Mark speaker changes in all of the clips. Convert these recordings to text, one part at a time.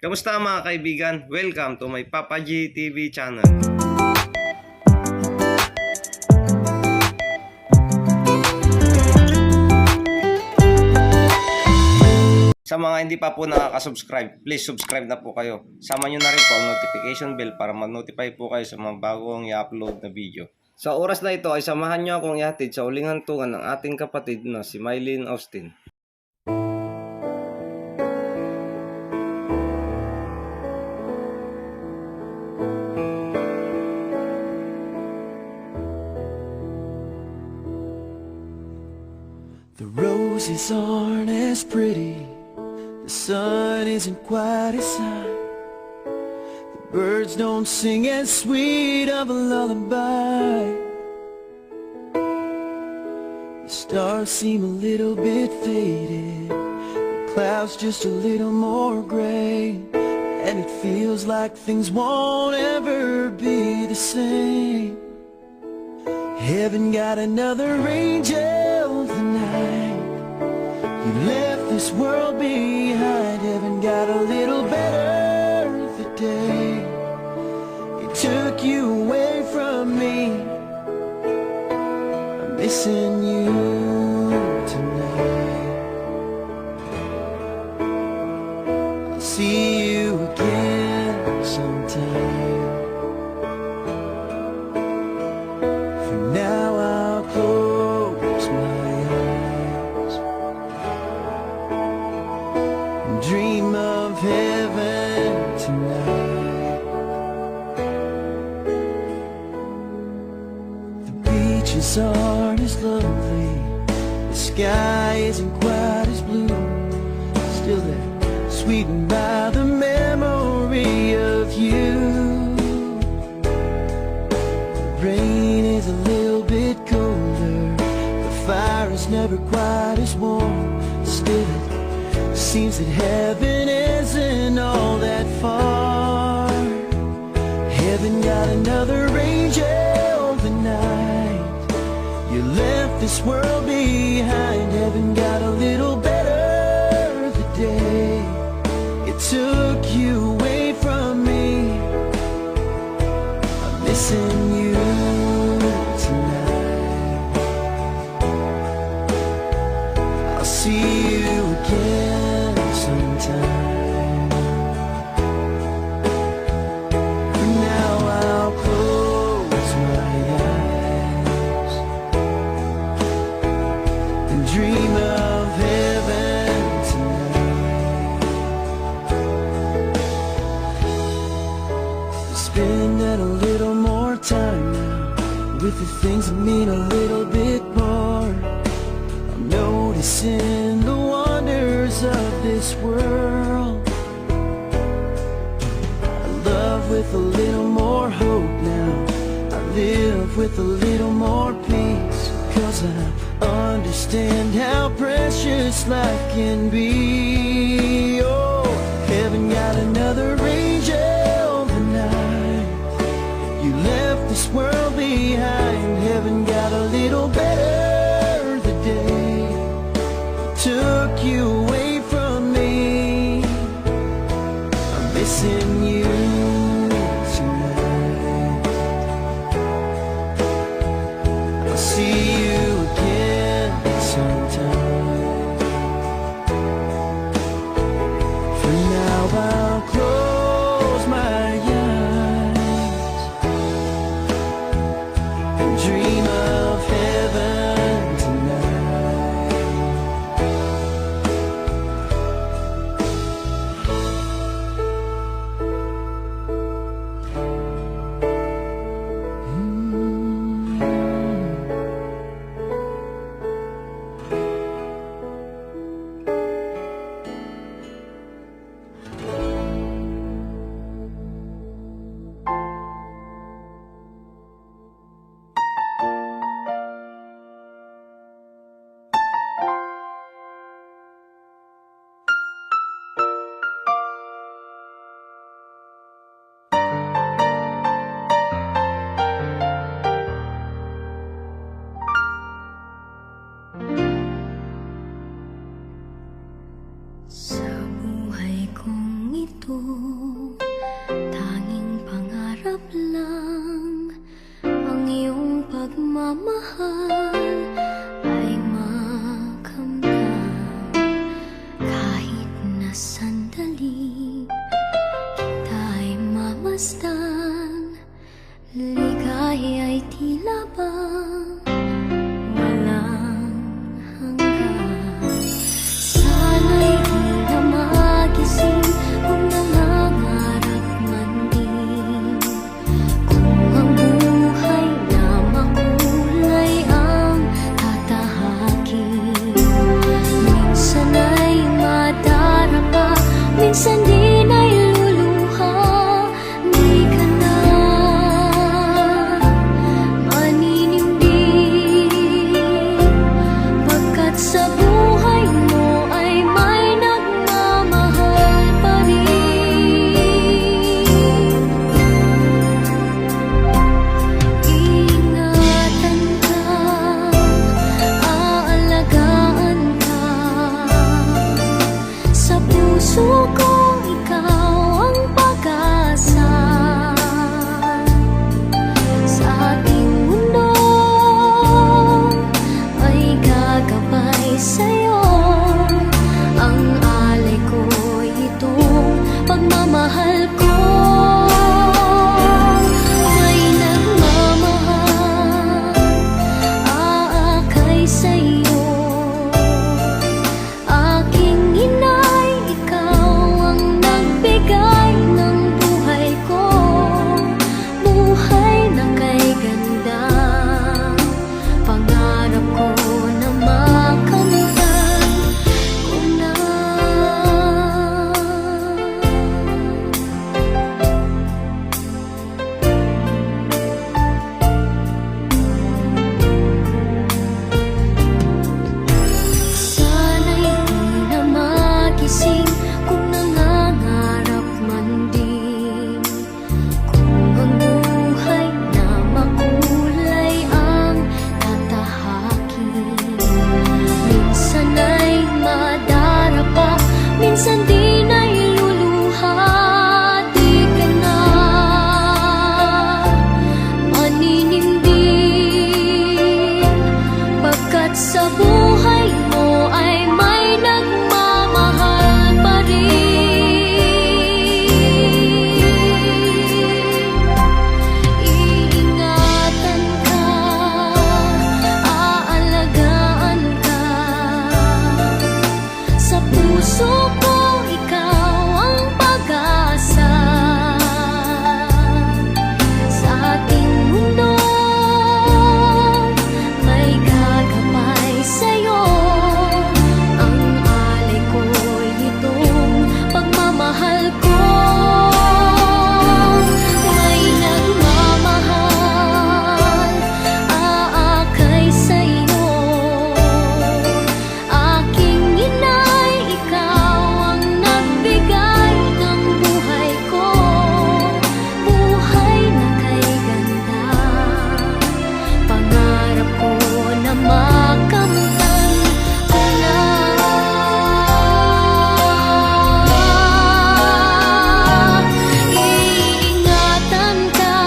Speaker 1: Kamusta mga kaibigan? Welcome to my Papa G TV channel. Sa mga hindi pa po nakaka-subscribe, please subscribe na po kayo. Sama nyo na rin po ang notification bell para ma-notify po kayo sa mga bagong i-upload na video. Sa oras na ito ay samahan nyo akong ihatid sa uling hantungan ng ating kapatid na si Mylene Austin.
Speaker 2: The roses aren't as pretty, the sun isn't quite as high, the birds don't sing as sweet of a lullaby, the stars seem a little bit faded, the clouds just a little more gray, and it feels like things won't ever be the same. Heaven got another angel tonight. You left this world behind. Heaven got a little better the day it took you away from me. I'm missing you tonight. I'll see you again sometime. Now I'll close my eyes and dream of heaven tonight. The beaches aren't as lovely, the sky isn't quite as blue, still they're sweetened by the memory of you. The rain is a little bit colder, the fire is never quite as warm, still it seems that heaven isn't all that far. Heaven got another angel tonight. You left this world behind. Heaven got a little better the day it took you away from me. I'm missing you tonight. I'll see you again sometime. For now I'll close my eyes and dream of heaven tonight. Spending a little more time now with the things that mean a little bit more. I'm noticing the wonders of this world. I love with a little more hope now. I live with a little more peace, 'cause I understand how precious life can be. Oh, heaven got another angel tonight. You left this world behind. Heaven got a little better the day took you away from me. I'm missing you tonight. I'll see you again sometime. For now I'll close my eyes and dream of heaven tonight.
Speaker 3: masdan, ligaya'y tila bang walang hanggan. Sana'y di na magising kung nangangarap man din, kung ang buhay na makulay ang tatahakin. Minsan ay madarapa, minsan din ay luluha. Di ka na maninindig, pagkat sa buhay mo ay may nagmamahal pa rin. Ingatan ka, aalagaan ka, sa puso ko ikaw ang pag-asa. Sa ating mundo ay gagabay sa'yo, ang alay ko'y itong pagmamahal ko. May nagmamahal, aakay sa'yo. Aking inay, ikaw ang nagbigay ng buhay ko, buhay na kay ganda. Pangarap ko na makamtan ko na. Sana'y di na magising kung nangangarap man din, kung ang buhay na makulay ang tatahakin. Minsan ay madarapa, minsan din ay luluha. Di ka na maninindig, pagkat sa buhay mo ay may nagmamahal pa rin. Iingatan ka, aalagaan ka, sa puso ko ikaw ang pag-asa. Sa ating mundo may gagabay sa'yo, ang alay ko'y itong pagmamahal ko. May nagmamahal, aakay sa'yo. Aking inay, ikaw ang nagbigay ng buhay ko, buhay na kay ganda. Pangarap ko na makamtan ko na. Iingatan ka,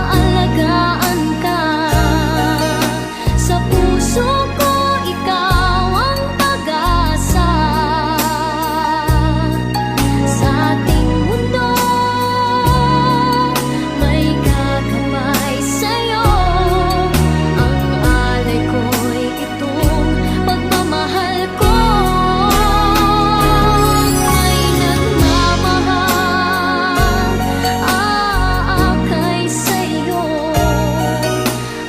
Speaker 3: aalagaan ka, sa puso ko ikaw ang pag-asa. Sa ating mundo may gagabay sa'yo, ang alay ko'y itong pagmamahal ko. May nagmamahal, aakay sa'yo.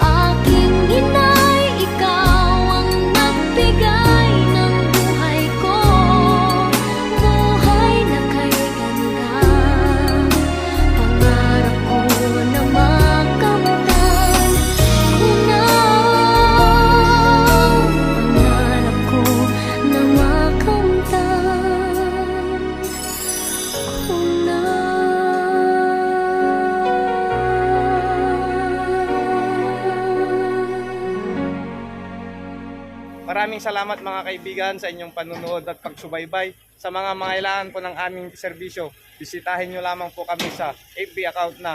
Speaker 3: Aking inay, ikaw ang nagbigay ng buhay ko, buhay na kay ganda. Pangarap ko na makamtan ko na. Pangarap ko na makamtan ko na.
Speaker 1: Maraming salamat mga kaibigan sa inyong panunood at pagsubaybay. Sa mga mangailangan po ng aming serbisyo, bisitahin nyo lamang po kami sa FB account na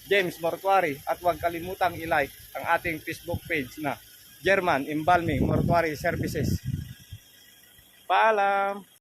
Speaker 1: James Mortuary, at huwag kalimutang i-like ang ating Facebook page na German Embalming Mortuary Services. Paalam!